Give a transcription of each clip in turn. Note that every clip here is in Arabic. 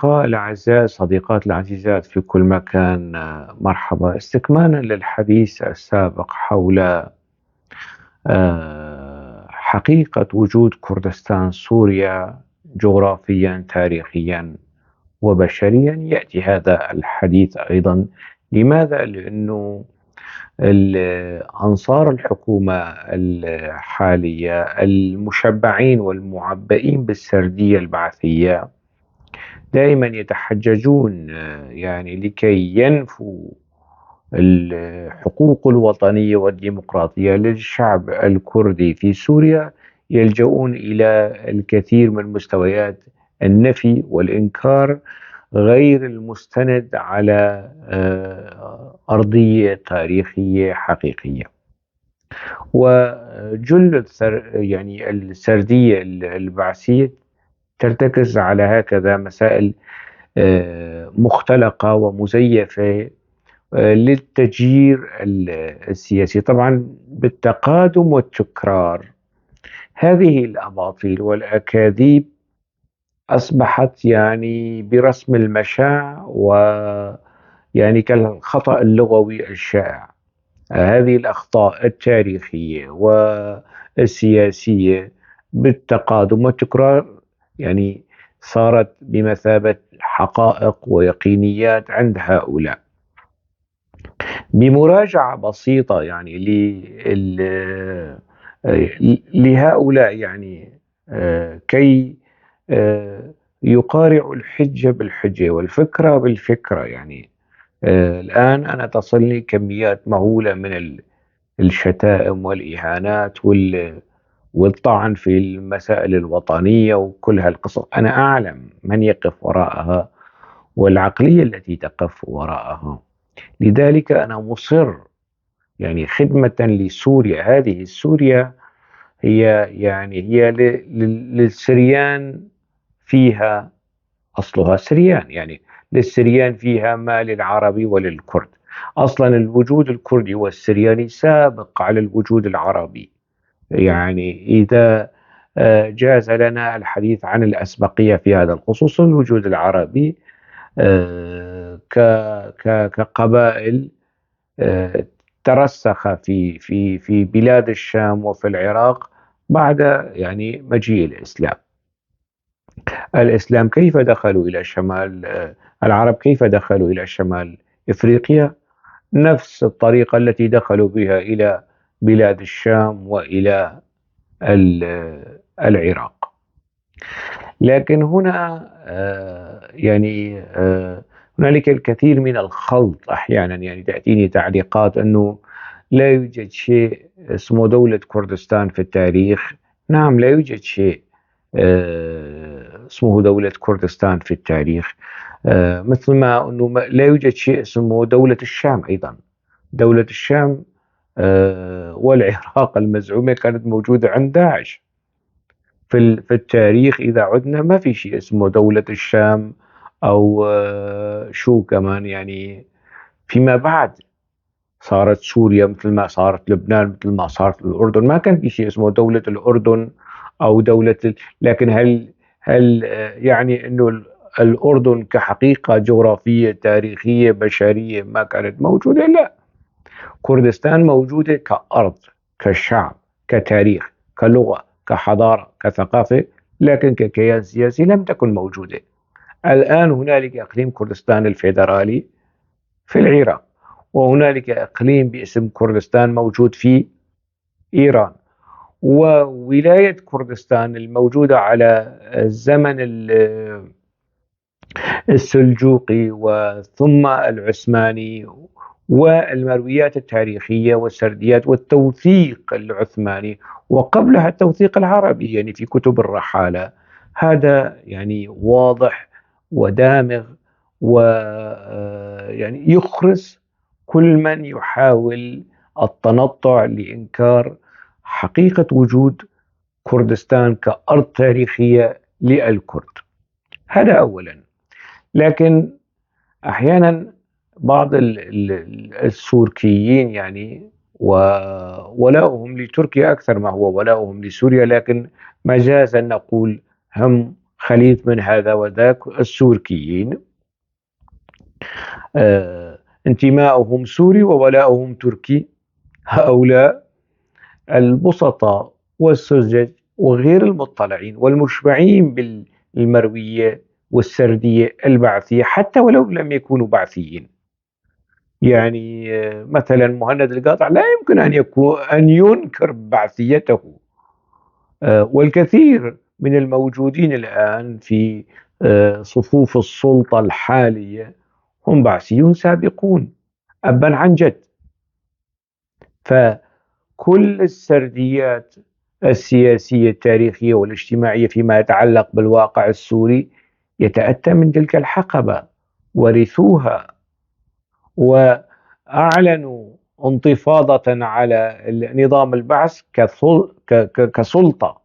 الأصدقاء الأعزاء صديقات العزيزات في كل مكان، مرحبا. استكمالا للحديث السابق حول حقيقة وجود كردستان سوريا جغرافيا تاريخيا وبشريا، يأتي هذا الحديث أيضا. لماذا؟ لأنه أنصار الحكومة الحالية المشبعين والمعبئين بالسردية البعثية دائما يتحججون، يعني لكي ينفوا الحقوق الوطنية والديمقراطية للشعب الكردي في سوريا، يلجؤون إلى الكثير من مستويات النفي والإنكار غير المستند على أرضية تاريخية حقيقية. وجل يعني السردية البعثية ترتكز على هكذا مسائل مختلقة ومزيفة للتجيير السياسي، طبعا بالتقادم والتكرار. هذه الأباطيل والأكاذيب أصبحت يعني برسم المشاع، ويعني كالخطأ اللغوي الشائع. هذه الأخطاء التاريخية والسياسية بالتقادم والتكرار يعني صارت بمثابة حقائق ويقينيات عند هؤلاء. بمراجعة بسيطة يعني لهؤلاء، يعني كي يقارعوا الحجة بالحجة والفكرة بالفكرة. يعني الآن أنا تصلني كميات مهولة من الشتائم والإهانات والطعن في المسائل الوطنية وكل هالقصص. أنا أعلم من يقف وراءها والعقلية التي تقف وراءها. لذلك أنا مصر يعني خدمة لسوريا. هذه سوريا هي للسريان فيها، أصلها سريان، يعني للسريان فيها ما للعربي وللكرد. أصلا الوجود الكردي والسرياني سابق على الوجود العربي. يعني إذا جاز لنا الحديث عن الأسبقية في هذا الخصوص، الوجود العربي كقبائل ترسخ في بلاد الشام وفي العراق بعد يعني مجيء الإسلام. الإسلام كيف دخلوا إلى شمال العرب؟ كيف دخلوا إلى شمال إفريقيا؟ نفس الطريقة التي دخلوا بها إلى بلاد الشام وإلى العراق. لكن هنا يعني هنالك الكثير من الخلط أحيانا. يعني تأتيني تعليقات أنه لا يوجد شيء اسمه دولة كردستان في التاريخ. نعم، لا يوجد شيء اسمه دولة كردستان في التاريخ، مثل ما أنه لا يوجد شيء اسمه دولة الشام أيضا. دولة الشام والعراق المزعومة كانت موجودة عند داعش. في التاريخ إذا عدنا ما في شيء اسمه دولة الشام أو شو كمان. يعني فيما بعد صارت سوريا مثل ما صارت لبنان، مثل ما صارت الأردن. ما كان في شيء اسمه دولة الأردن أو لكن هل يعني أنه الأردن كحقيقة جغرافية تاريخية بشرية ما كانت موجودة؟ لا. كردستان موجودة كأرض، كشعب، كتاريخ، كلغة، كحضارة، كثقافة، لكن ككيان سياسي لم تكن موجودة. الآن هنالك إقليم كردستان الفيدرالي في العراق، وهنالك إقليم باسم كردستان موجود في إيران، وولاية كردستان الموجودة على الزمن السلجوقي وثم العثماني، والمرويات التاريخية والسرديات والتوثيق العثماني، وقبلها التوثيق العربي يعني في كتب الرحالة. هذا يعني واضح ودامغ، ويعني يخرس كل من يحاول التنطع لإنكار حقيقة وجود كردستان كأرض تاريخية للكرد. هذا أولا. لكن أحيانا بعض السوركيين يعني وولاؤهم لتركيا أكثر ما هو ولاؤهم لسوريا، لكن مجازا نقول هم خليط من هذا وذاك. السوركيين انتماؤهم سوري وولاؤهم تركي. هؤلاء البسطاء والسذج وغير المطلعين والمشبعين بالمروية والسردية البعثية حتى ولو لم يكونوا بعثيين. يعني مثلا مهند القاطع لا يمكن أن ينكر بعثيته. والكثير من الموجودين الآن في صفوف السلطة الحالية هم بعثيون سابقون أبا عن جد. فكل السرديات السياسية التاريخية والاجتماعية فيما يتعلق بالواقع السوري يتأتى من تلك الحقبة، ورثوها وأعلنوا انتفاضة على نظام البعث كسلطة.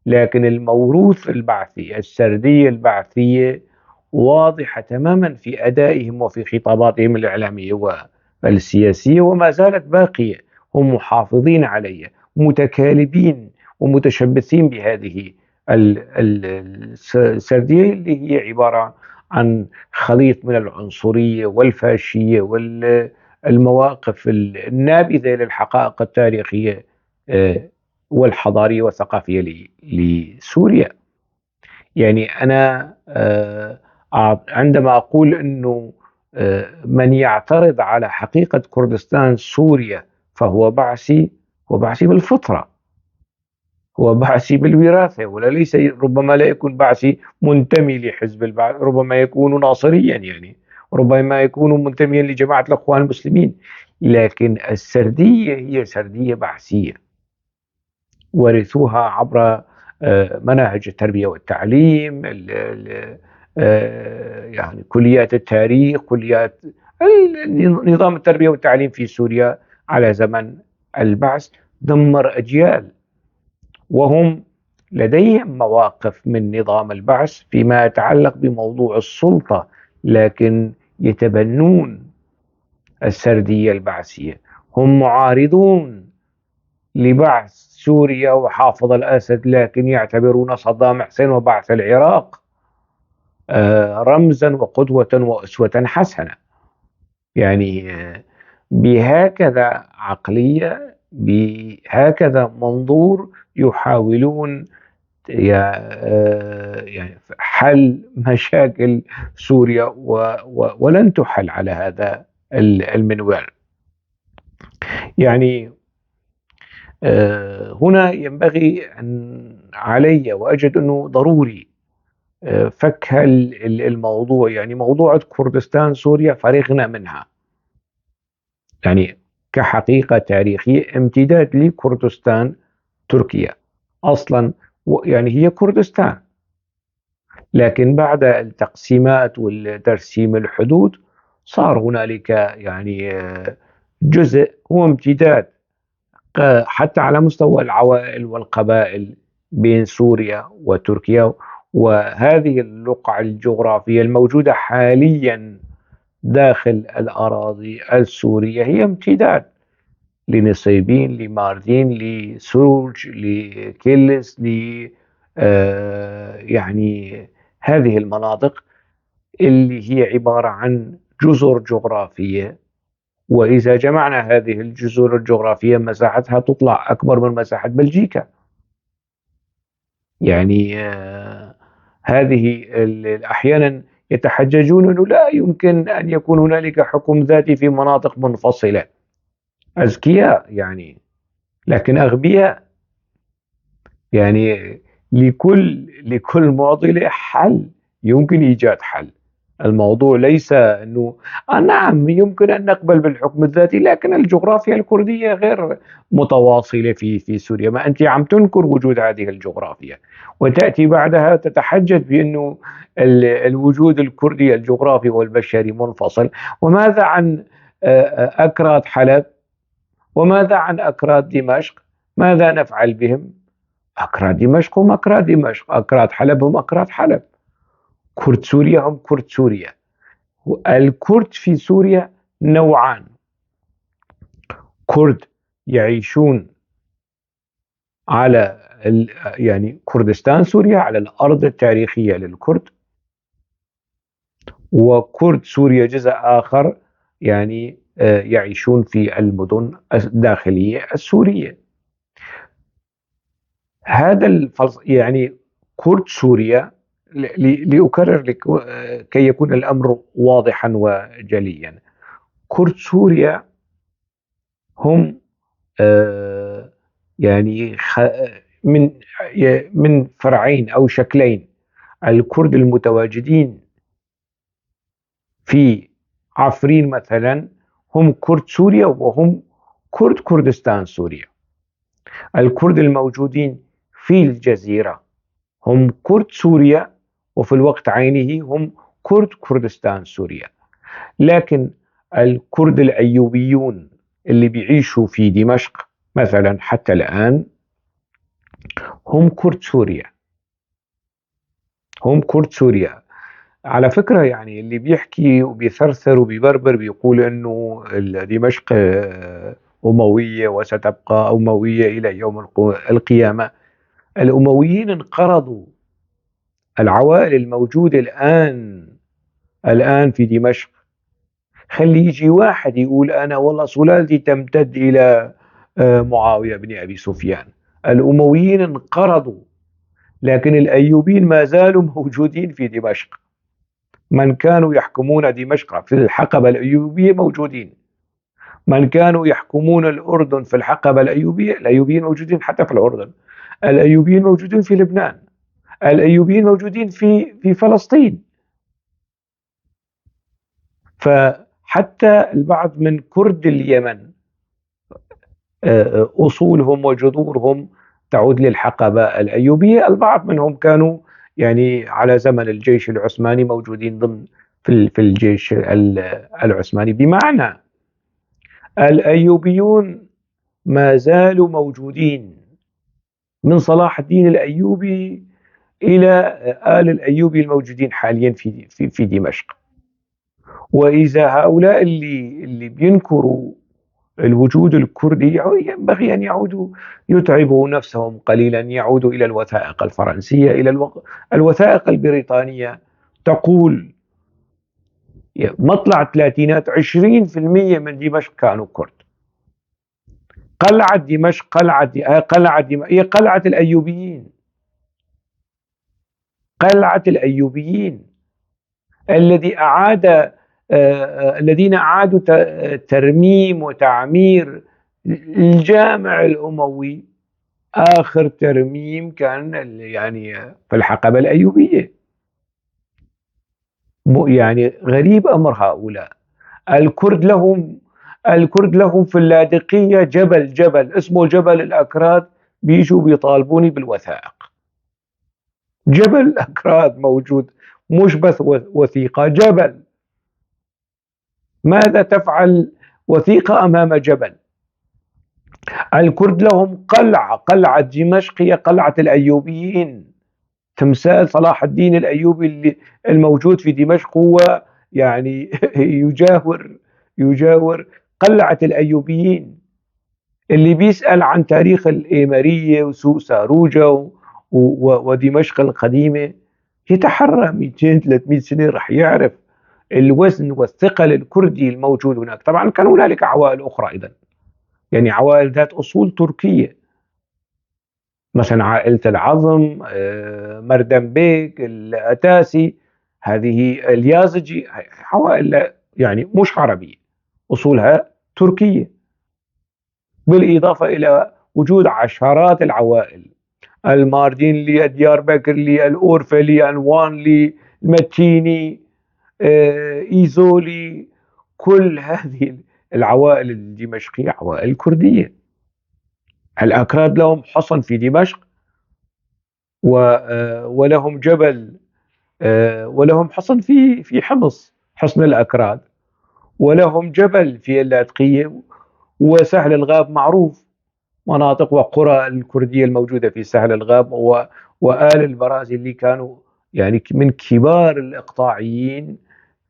لكن الموروث البعثي، السردية البعثية واضحة تماما في أدائهم وفي خطاباتهم الإعلامية والسياسية، وما زالت باقية. هم محافظين عليها، متكالبين ومتشبثين بهذه السردية اللي هي عبارة عن خليط من العنصرية والفاشية والمواقف النابذة للحقائق التاريخية والحضارية والثقافية لسوريا. يعني أنا عندما أقول أنه من يعترض على حقيقة كردستان سوريا فهو بعثي، هو بعثي بالفطرة، هو بعثي بالوراثة، ولا ليس. ربما لا يكون بعثي منتمي لحزب البعث، ربما يكون ناصريا، يعني ربما يكون منتميا لجماعة الأخوان المسلمين. لكن السردية هي سردية بعثية، ورثوها عبر مناهج التربية والتعليم، يعني كليات التاريخ، كليات نظام التربية والتعليم في سوريا على زمن البعث دمر أجيال، وهم لديهم مواقف من نظام البعث فيما يتعلق بموضوع السلطة، لكن يتبنون السردية البعثية. هم معارضون لبعث سوريا وحافظ الأسد، لكن يعتبرون صدام حسين وبعث العراق رمزا وقدوة وأسوة حسنة. يعني بهكذا عقلية، بهكذا منظور يحاولون يعني حل مشاكل سوريا، ولن تحل على هذا المنوال. يعني هنا ينبغي أن علي وأجد أنه ضروري فك الموضوع. يعني موضوع كردستان سوريا فرغنا منها، يعني كحقيقة تاريخية امتداد لكردستان تركيا أصلا، يعني هي كردستان، لكن بعد التقسيمات والترسيم الحدود صار هنالك يعني جزء هو امتداد حتى على مستوى العوائل والقبائل بين سوريا وتركيا. وهذه الرقعة الجغرافية الموجودة حاليا داخل الأراضي السورية هي امتداد لنصيبين، لماردين، لسروج، لكلس، يعني هذه المناطق اللي هي عبارة عن جزر جغرافية. وإذا جمعنا هذه الجزر الجغرافية مساحتها تطلع أكبر من مساحة بلجيكا. يعني هذه أحيانا يتحججون أنه لا يمكن أن يكون هنالك حكم ذاتي في مناطق منفصلة. أذكياء يعني، لكن أغبياء. يعني لكل معضلة حل، يمكن إيجاد حل. الموضوع ليس أنه نعم يمكن أن نقبل بالحكم الذاتي، لكن الجغرافيا الكردية غير متواصلة في سوريا. ما أنت عم تنكر وجود هذه الجغرافيا، وتأتي بعدها تتحجج بأنه الوجود الكردي الجغرافي والبشري منفصل. وماذا عن أكراد حلب؟ وماذا عن أكراد دمشق؟ ماذا نفعل بهم؟ أكراد دمشق هم أكراد دمشق، أكراد حلب هم أكراد حلب، كرد سوريا هم كرد سوريا. الكرد في سوريا نوعان: كرد يعيشون على يعني كردستان سوريا على الأرض التاريخية للكرد، وكرد سوريا جزء آخر يعني يعيشون في المدن الداخلية السورية. هذا يعني كرد سوريا، لأكرر لك كي يكون الأمر واضحا وجليا، كرد سوريا هم آه، يعني من من فرعين أو شكلين: الكرد المتواجدين في عفرين مثلا هم كرد سوريا، وهم كرد كردستان سوريا. الكرد الموجودين في الجزيرة هم كرد سوريا، وفي الوقت عينه هم كرد كردستان سوريا. لكن الكرد الأيوبيون اللي بيعيشوا في دمشق مثلا حتى الآن هم كرد سوريا، هم كرد سوريا. على فكرة يعني اللي بيحكي وبيثرثر وبيبربر بيقول انه دمشق أموية وستبقى أموية إلى يوم القيامة. الأمويين انقرضوا. العوائل الموجودة الآن في دمشق، خلي يجي واحد يقول أنا والله سلالتي تمتد إلى معاوية بن أبي سفيان. الأمويين انقرضوا، لكن الأيوبيين ما زالوا موجودين في دمشق. من كانوا يحكمون دمشق في الحقبة الأيوبية موجودين، من كانوا يحكمون الأردن في الحقبة الأيوبية، الأيوبيين موجودين حتى في الأردن، الأيوبيين موجودين في لبنان، الأيوبيين موجودين في فلسطين. فحتى البعض من كرد اليمن أصولهم وجذورهم تعود للحقبة الأيوبية. البعض منهم كانوا يعني على زمن الجيش العثماني موجودين ضمن في الجيش العثماني. بمعنى الأيوبيون ما زالوا موجودين من صلاح الدين الأيوبي إلى آل الأيوبي الموجودين حاليا في دمشق. وإذا هؤلاء اللي بينكروا الوجود الكردي ينبغي أن يعودوا، يتعبوا نفسهم قليلا، يعودوا إلى الوثائق الفرنسية، إلى الوثائق البريطانية تقول مطلع الثلاثينات 20% من دمشق كانوا كرد. قلعة دمشق هي قلعة الأيوبيين، قلعة الأيوبيين الذين أعادوا ترميم وتعمير الجامع الأموي. آخر ترميم كان يعني في الحقبة الأيوبية. يعني غريب أمر هؤلاء. الكرد لهم الكرد لهم في اللاذقية جبل اسمه جبل الأكراد، بيجوا بيطالبوني بالوثائق. جبل الأكراد موجود، مش بس وثيقة، جبل. ماذا تفعل وثيقة أمام جبل؟ الكرد لهم قلعة دمشق هي قلعة الأيوبيين. تمثال صلاح الدين الأيوبي اللي الموجود في دمشق هو يعني يجاور قلعة الأيوبيين. اللي بيسأل عن تاريخ الإيمارية وسوق ساروجة ودمشق القديمة يتحرى 200 300 سنة رح يعرف الوزن والثقل الكردي الموجود هناك. طبعا كان هنالك عوائل أخرى أيضا، يعني عوائل ذات أصول تركية، مثلا عائلة العظم، مردم بيك، الأتاسي، هذه اليازجي، عوائل يعني مش عربية، أصولها تركية. بالإضافة إلى وجود عشرات العوائل: الماردينلي، ديار بكرلي، الأورفلي، أنوانلي، المتيني، إيزولي. كل هذه العوائل الدمشقية عوائل كردية. الأكراد لهم حصن في دمشق، ولهم جبل، ولهم حصن في حمص، حصن الأكراد، ولهم جبل في اللاذقية. وسهل الغاب معروف، مناطق وقرى الكردية الموجودة في سهل الغاب وآل البرازي اللي كانوا يعني من كبار الإقطاعيين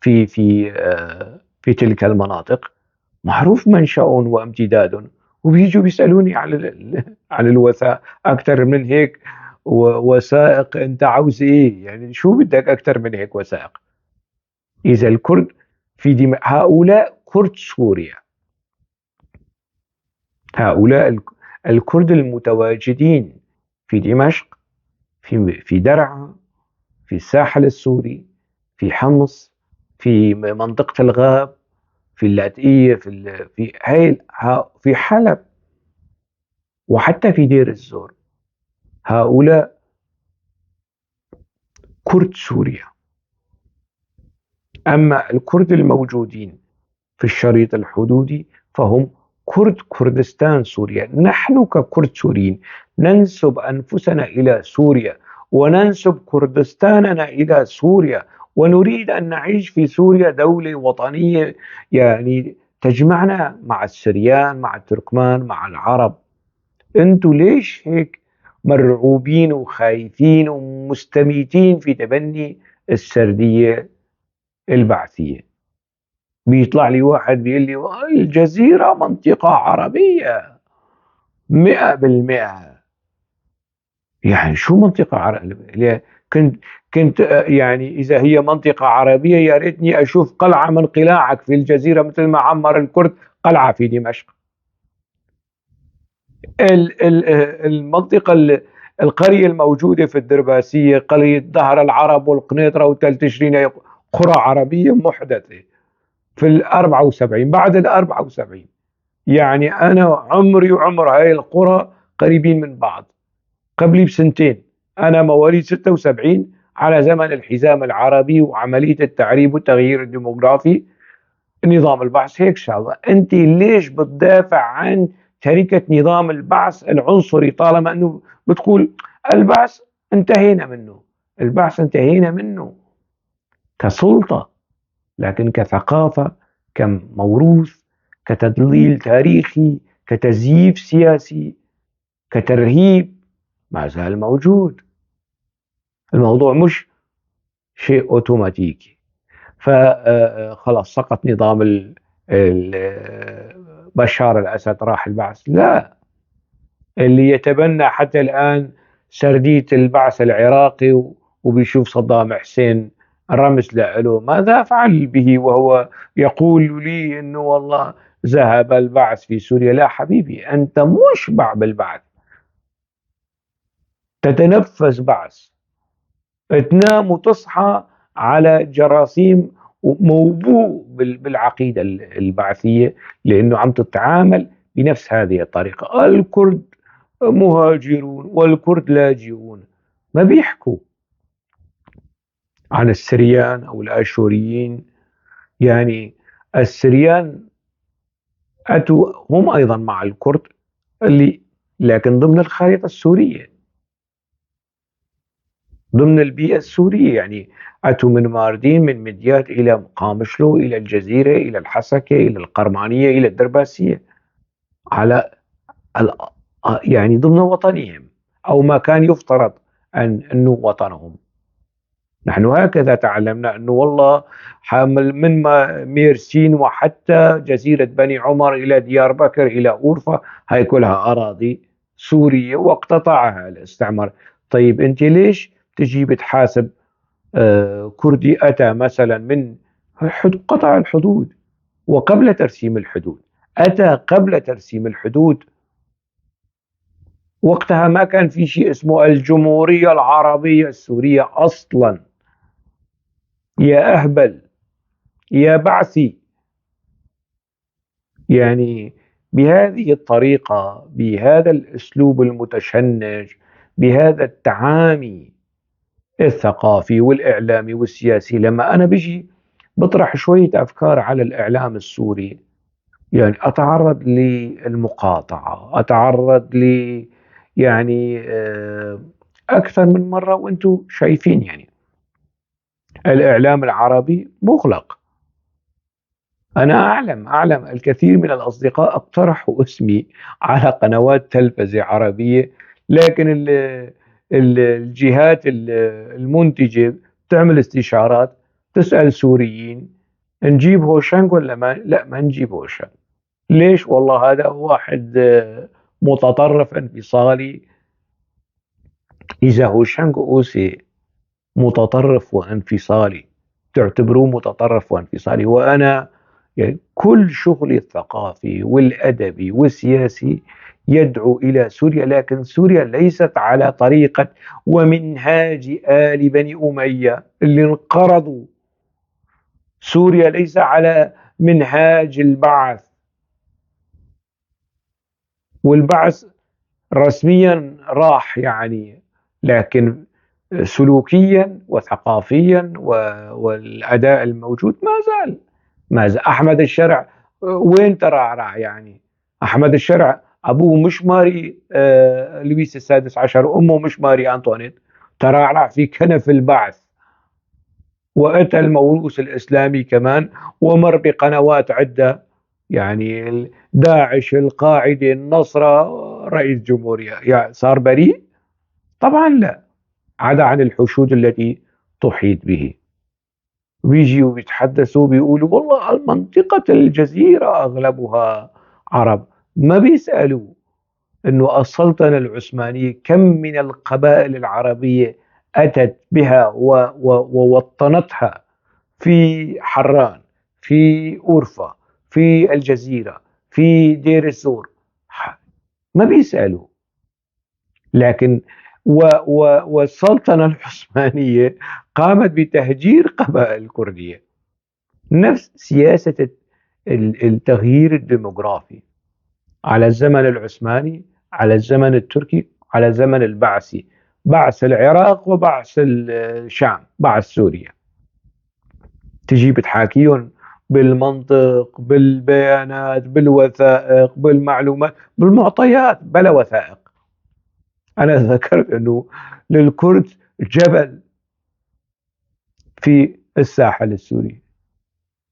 في تلك المناطق، معروف منشأ وامتداد. وبيجوا بيسألوني عن الوثائق أكثر من هيك. وثائق أنت عاوز إيه يعني؟ شو بدك أكثر من هيك وثائق؟ إذا الكرد في هؤلاء كرد سوريا، هؤلاء الكرد المتواجدين في دمشق، في درعا، في الساحل السوري، في حمص، في منطقة الغاب، في اللاذقية، في في حلب، وحتى في دير الزور. هؤلاء كرد سوريا. أما الكرد الموجودين في الشريط الحدودي فهم كردستان سوريا. نحن ككرد سوريين ننسب أنفسنا إلى سوريا، وننسب كردستاننا إلى سوريا، ونريد أن نعيش في سوريا دولة وطنية يعني تجمعنا مع السريان، مع التركمان، مع العرب. انتوا ليش هيك مرعوبين وخايفين ومستميتين في تبني السردية البعثية؟ بيطلع لي واحد بيقول لي الجزيرة منطقة عربية 100%. يعني شو منطقة عربية؟ كنت يعني إذا هي منطقة عربية يا ريتني أشوف قلعة من قلاعك في الجزيرة مثل ما عمر الكرد قلعة في دمشق. المنطقة القرية الموجودة في الدرباسية، قرية ظهر العرب والقنيطرة وتل تشرين، قرى عربية محدثة في 74 بعد 74. يعني أنا عمري وعمر هاي القرى قريبين من بعض. قبلي بسنتين، أنا مواليد 76 على زمن الحزام العربي وعملية التعريب والتغيير الديموغرافي، نظام البعث هيك شغله. أنت ليش بتدافع عن شركة نظام البعث العنصري طالما أنه بتقول البعث انتهينا منه؟ البعث انتهينا منه كسلطة، لكن كثقافة، كموروث، كتدليل تاريخي، كتزييف سياسي، كترهيب، ما زال موجود. الموضوع مش شيء اوتوماتيكي فخلاص سقط نظام بشار الأسد راح البعث. لا، اللي يتبنى حتى الآن سردية البعث العراقي وبيشوف صدام حسين رمز له، ماذا فعل به وهو يقول لي انه والله ذهب البعث في سوريا؟ لا حبيبي، انت مشبع بالبعث، تتنفس بعث، تنام وتصحى على جراثيم موبوء بالعقيدة البعثية، لأنه عم تتعامل بنفس هذه الطريقة. الكرد مهاجرون والكرد لاجئون. ما بيحكوا عن السريان أو الآشوريين. يعني السريان أتوا هم أيضا مع الكرد، اللي لكن ضمن الخارطة السورية، ضمن البيئة السورية. يعني أتوا من ماردين، من مديات إلى قامشلو، إلى الجزيرة، إلى الحسكة، إلى القرمانية، إلى الدرباسية، على يعني ضمن وطنهم أو ما كان يفترض أنه وطنهم. نحن هكذا تعلمنا أنه والله حامل من ميرسين وحتى جزيرة بني عمر إلى ديار بكر إلى أورفا، هاي كلها أراضي سورية واقتطعها الاستعمار. طيب أنت ليش تجي بتحاسب كردي أتى مثلا من قطع الحدود وقبل ترسيم الحدود؟ أتى قبل ترسيم الحدود، وقتها ما كان في شيء اسمه الجمهورية العربية السورية أصلا. يا أهبل، يا بعثي. يعني بهذه الطريقة، بهذا الأسلوب المتشنج، بهذا التعامي الثقافي والإعلامي والسياسي، لما أنا بجي بطرح شوية أفكار على الإعلام السوري، يعني أتعرض للمقاطعة، أتعرض يعني أكثر من مرة. وأنتم شايفين يعني الإعلام العربي مغلق. أنا أعلم الكثير من الأصدقاء اقترحوا اسمي على قنوات تلفزة عربية، لكن الجهات المنتجة تعمل استشارات، تسأل سوريين نجيب هوشنج ولا ما، لا ما نجيب هوشنج. ليش؟ والله هذا واحد متطرف انفصالي. إذا هو شانغ أوسي متطرف وانفصالي، تعتبروه متطرف وانفصالي، وأنا يعني كل شغلي الثقافي والأدبي والسياسي يدعو إلى سوريا، لكن سوريا ليست على طريقة ومنهاج آل بني أمية اللي انقرضوا. سوريا ليس على منهاج البعث، والبعث رسميا راح يعني، لكن سلوكيا وثقافيا والأداء الموجود ما زال أحمد الشرع وين ترعرع يعني؟ أحمد الشرع أبوه مش ماري لويس السادس عشر، أمه مش ماري أنطوانيت، ترعرع في كنف البعث، وأتى الموروث الإسلامي كمان، ومر بقنوات عدة، يعني داعش، القاعدة، النصرة، رئيس جمهورية، يعني صار بريء؟ طبعا لا، عدا عن الحشود التي تحيط به. ويجي ويتحدثوا بيقولوا والله منطقة الجزيرة أغلبها عرب، ما بيسألوا أنه السلطنة العثمانية كم من القبائل العربية أتت بها ووطنتها في حران، في أورفا، في الجزيرة، في دير الزور، ما بيسألوا. لكن والسلطنة العثمانية قامت بتهجير قبائل كردية. نفس سياسة التغيير الديموغرافي على الزمن العثماني، على الزمن التركي، على الزمن البعثي، بعث العراق وبعث الشام، بعث سوريا، تجي بتحاكيهم بالمنطق، بالبيانات، بالوثائق، بالمعلومات، بالمعطيات، بلا وثائق. أنا ذكرت أنه للكرد جبل في الساحل السوري،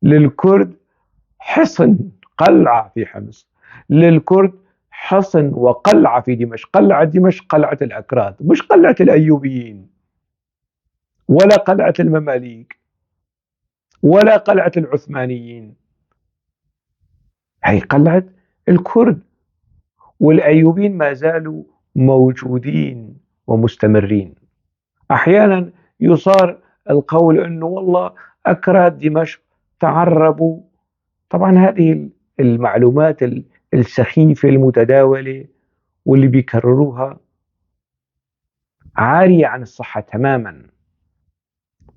للكرد حصن، قلعة في حمص، للكرد حصن وقلعة في دمشق. قلعة دمشق قلعة الأكراد، مش قلعة الأيوبيين، ولا قلعة المماليك، ولا قلعة العثمانيين، هي قلعة الكرد. والأيوبيين ما زالوا موجودين ومستمرين. أحيانا يصار القول أنه والله أكراد دمشق تعربوا. طبعا هذه المعلومات السخيفة المتداولة واللي بيكرروها عارية عن الصحة تماما.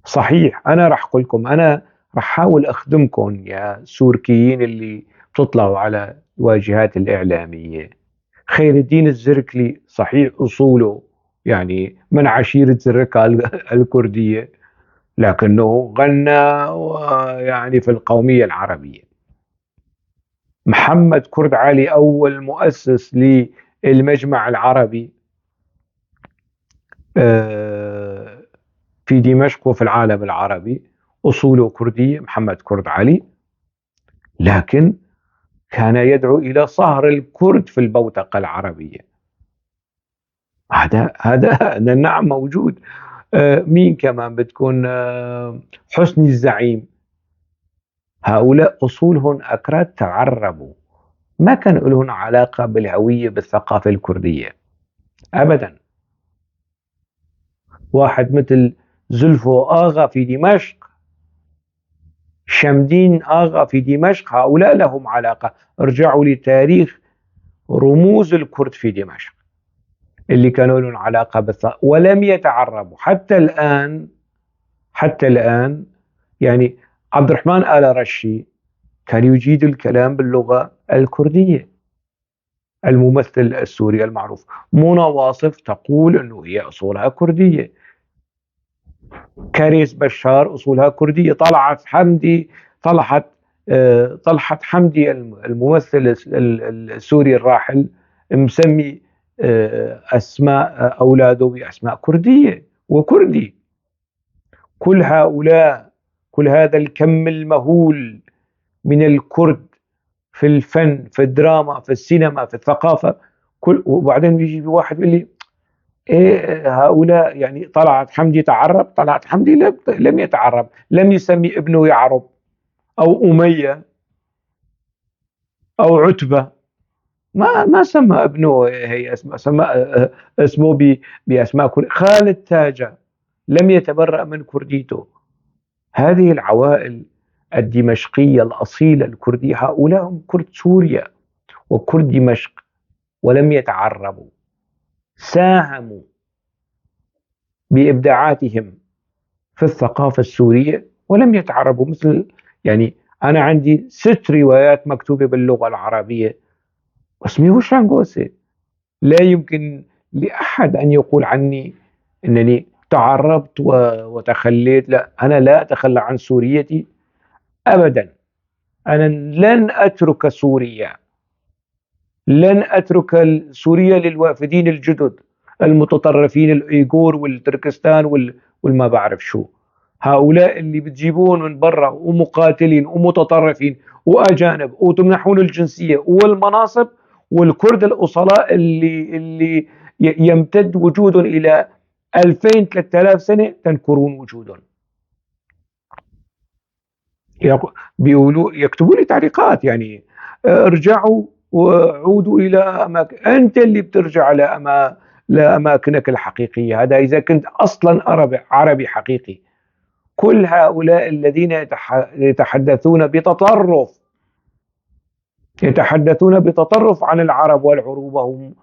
صحيح، أنا راح أقول لكم، أنا راح أحاول أخدمكم يا سوركيين اللي بتطلعوا على الواجهات الإعلامية. خير الدين الزركلي صحيح أصوله يعني من عشيرة زركا الكردية، لكنه غنى يعني في القومية العربية. محمد كرد علي أول مؤسس للمجمع العربي في دمشق وفي العالم العربي، أصوله كردية، محمد كرد علي، لكن كان يدعو إلى صهر الكرد في البوتقة العربية. هذا نعم موجود. مين كمان بتكون؟ حسني الزعيم. هؤلاء أصولهم أكراد تعربوا، ما كان لهم علاقة بالهوية بالثقافة الكردية أبدا. واحد مثل زلفو آغا في دمشق، شمدين آغا في دمشق، هؤلاء لهم علاقة. ارجعوا لتاريخ رموز الكرد في دمشق اللي كانوا لهم علاقة ولم يتعربوا حتى الآن. حتى الآن يعني عبد الرحمن آل رشي كان يجيد الكلام باللغة الكردية. الممثل السوري المعروف منى واصف تقول أنه هي أصولها كردية. كاريس بشار أصولها كردية. طلعت حمدي، طلحت طلحت حمدي الممثل السوري الراحل مسمي أسماء أولاده بأسماء كردية وكردي. كل هؤلاء، كل هذا الكم المهول من الكرد في الفن، في الدراما، في السينما، في الثقافة، وبعدين بيجي واحد يقول لي إيه هؤلاء يعني طلعت حمدي تعرب؟ طلعت حمدي لم يتعرب، لم يسمي ابنه يعرب أو أمية. أو عتبة، ما سمى ابنه هي اسماء، سمى اسمه بأسماء خالد تاجة لم يتبرأ من كرديته. هذه العوائل الدمشقية الأصيلة الكردية هؤلاء هم كرد سوريا وكرد دمشق، ولم يتعربوا، ساهموا بإبداعاتهم في الثقافة السورية ولم يتعربوا. مثل يعني أنا عندي 6 روايات مكتوبة باللغة العربية واسمي هوشام جوسي. لا يمكن لأحد أن يقول عني أنني تعربت وتخليت. لا، أنا لا أتخلى عن سوريتي أبدا. أنا لن أترك سوريا، لن أترك سوريا للوافدين الجدد المتطرفين الأيغور والتركستان والما بعرف شو. هؤلاء اللي بتجيبون من برا ومقاتلين ومتطرفين وأجانب وتمنحون الجنسية والمناصب، والكرد الأصلاء اللي يمتد وجودهم إلى 2000 3000 سنة تنكرون وجودهم. بيقولوا يكتبوا لي تعليقات يعني ارجعوا وعودوا إلى أماكن. أنت اللي بترجع لأماكنك الحقيقية، هذا إذا كنت أصلا عربي حقيقي. كل هؤلاء الذين يتحدثون بتطرف عن العرب والعروبة، هم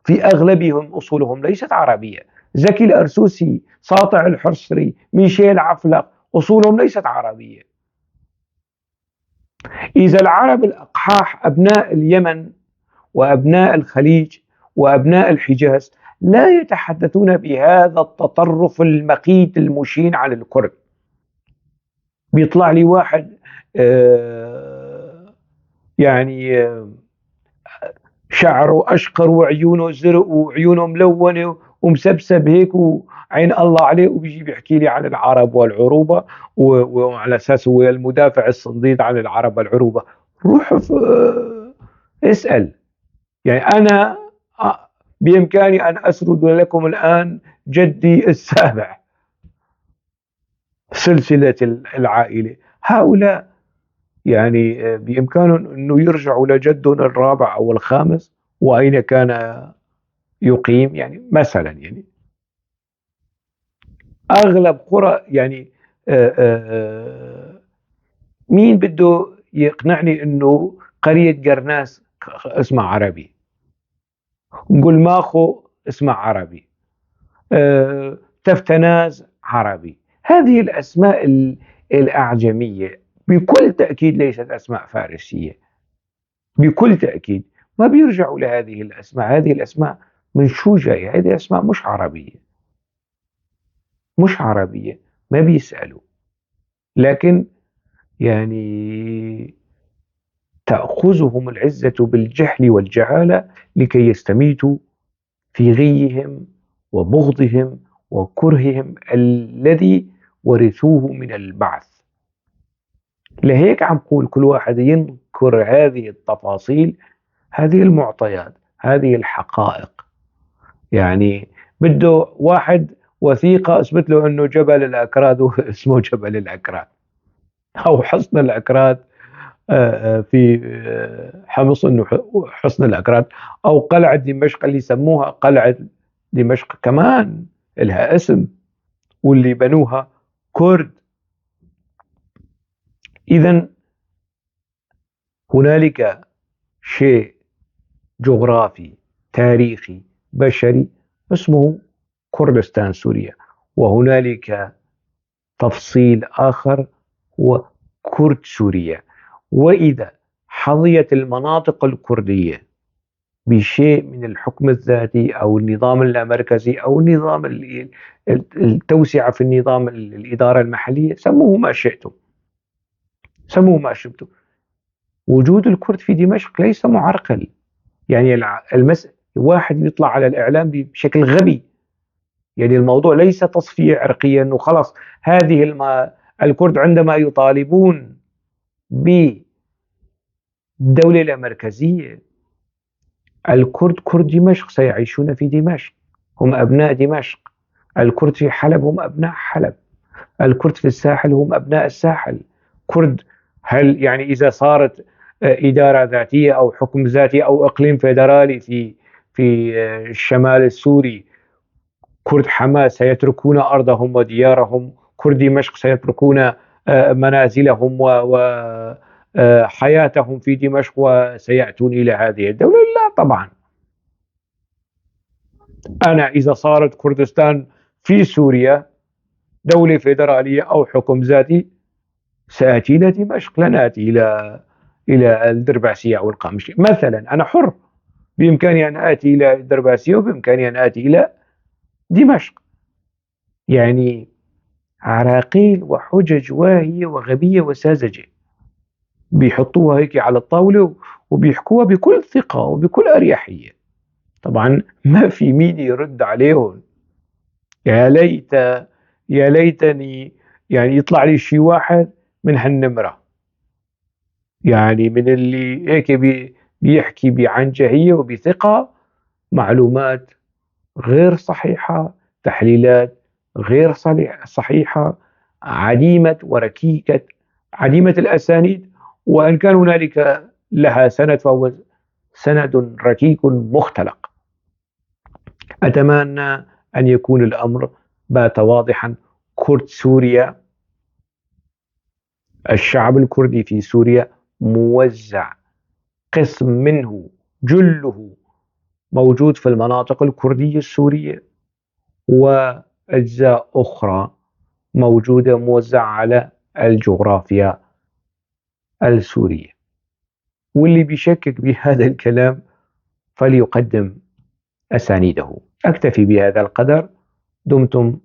في أغلبهم أصولهم ليست عربية. زكي الأرسوسي، ساطع الحرصري، ميشيل عفلق، أصولهم ليست عربية. إذا العرب الأقحاح أبناء اليمن وأبناء الخليج وأبناء الحجاز لا يتحدثون بهذا التطرف المقيت المشين على الكرد. بيطلع لي واحد يعني شعره أشقر وعيونه زرق وعيونه ملونة ومسبسب هيك وعين الله عليه، وبيجي بيحكي لي عن العرب والعروبة، وعلى أساس هو المدافع الصنديد عن العرب والعروبة. روح اسأل. يعني أنا بإمكاني أن أسرد لكم الآن جدي السابع، سلسلة العائلة. هؤلاء يعني بإمكانهم أنه يرجعوا لجدهم الرابع أو الخامس وأين كان يقيم. يعني مثلا يعني أغلب قرى يعني مين بده يقنعني أنه قرية قرناس اسمها عربي، قلماخو اسمها عربي، تفتناز عربي. هذه الأسماء الأعجمية بكل تأكيد ليست أسماء فارسية، بكل تأكيد. ما بيرجعوا لهذه الأسماء. هذه الأسماء من شو جاية؟ هذه أسماء مش عربية، مش عربية. ما بيسألوا. لكن يعني تأخذهم العزة بالجهل والجهالة لكي يستميتوا في غيهم وبغضهم وكرههم الذي ورثوه من البعث. لهيك عم قول كل واحد ينكر هذه التفاصيل، هذه المعطيات، هذه الحقائق. يعني بده واحد وثيقة اثبت له انه جبل الأكراد اسمه جبل الأكراد، او حصن الأكراد في حمص انه حصن الأكراد، او قلعة دمشق اللي يسموها قلعة دمشق كمان لها اسم واللي بنوها كرد. إذا هنالك شيء جغرافي تاريخي بشري اسمه كردستان سوريا، وهنالك تفصيل آخر هو كرد سوريا. وإذا حظيت المناطق الكردية بشيء من الحكم الذاتي أو النظام اللامركزي أو النظام التوسعة في النظام الإدارة المحلية، سموه ما شئتم، سموه ما شئتم. وجود الكرد في دمشق ليس معرقل. يعني واحد يطلع على الإعلام بشكل غبي، يعني الموضوع ليس تصفية عرقية أنه خلاص هذه الكرد عندما يطالبون بدولة لا مركزية، الكرد كرد دمشق سيعيشون في دمشق، هم أبناء دمشق. الكرد في حلب هم أبناء حلب. الكرد في الساحل هم أبناء الساحل. كرد، هل يعني إذا صارت إدارة ذاتية أو حكم ذاتي أو إقليم فيدرالي في الشمال السوري. كرد حماس سيتركون أرضهم وديارهم، كرد دمشق سيتركون منازلهم وحياتهم في دمشق وسيأتون إلى هذه الدولة؟ لا طبعا. أنا إذا صارت كردستان في سوريا دولة فيدرالية أو حكم ذاتي سآتي إلى دمشق، لن آتي إلى الدرباسية أو القامشلية مثلا. أنا حر، بإمكاني أن آتي إلى الدرباسية وبإمكاني أن آتي إلى دمشق. يعني عراقيل وحجج واهية وغبية وساذجة بيحطوها هيك على الطاولة وبيحكوها بكل ثقة وبكل أريحية. طبعا ما في مين يرد عليهم. يا ليت يا ليتني يعني يطلع لي شي واحد من هالنمرة، يعني من اللي هيك بيحكي بعنجهية وبثقة معلومات غير صحيحة، تحليلات غير صحيحة، عديمة وركيكة، عديمة الأسانيد، وإن كان هنالك لها سند فهو سند ركيك مختلق. أتمنى أن يكون الأمر بات واضحا. كرد سوريا، الشعب الكردي في سوريا موزع، قسم منه جله موجود في المناطق الكردية السورية، وأجزاء أخرى موجودة موزعة على الجغرافيا السورية. واللي بيشكك بهذا الكلام فليقدم أسانيده. أكتفي بهذا القدر. دمتم